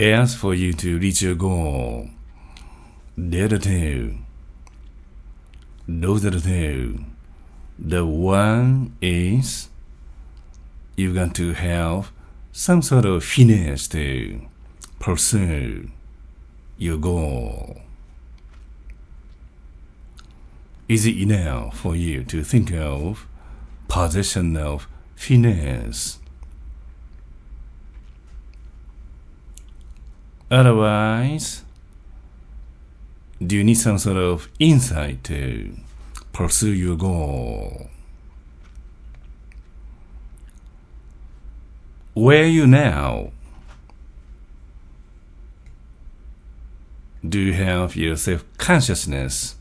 As for you to reach your goal, there are two. Those are the two. The one is you've got to have some sort of finesse to pursue your goal. Is it enough for you to think of possession of finesse? Otherwise, do you need some sort of insight to pursue your goal? Where are you now? Do you have your self-consciousness?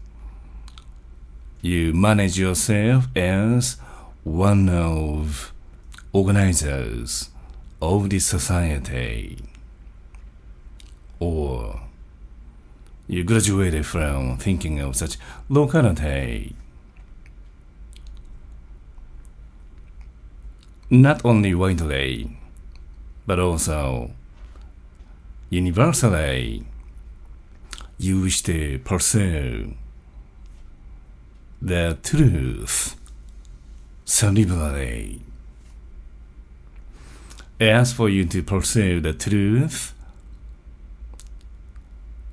You manage yourself as one of organizers of this society, or you graduated from thinking of such locality. Not only widely, but also universally, you wish to pursue the truth cerebrally. As for you to pursue the truth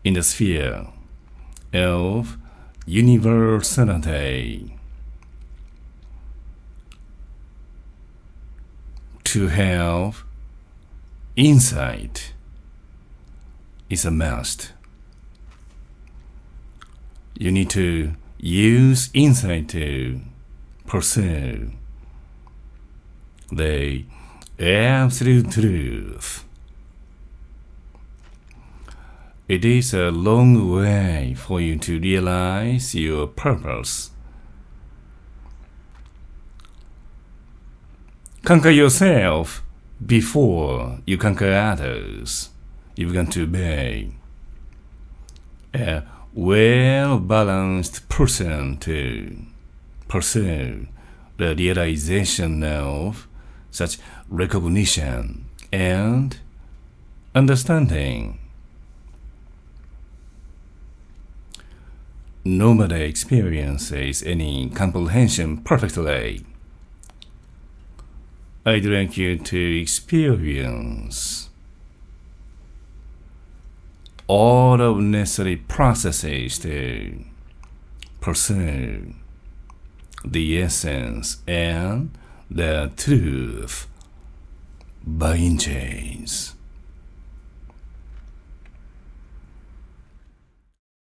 in the sphere of universality, to have insight is a must. You need to use insight to pursue the absolute truth. It is a long way for you to realize your purpose. Conquer yourself before you conquer others. You've got to be a well-balanced person to pursue the realization of such recognition and understanding. Nobody experiences any comprehension perfectly. I'd like you to experience all of necessary processes to pursue the essence and the truth by inches.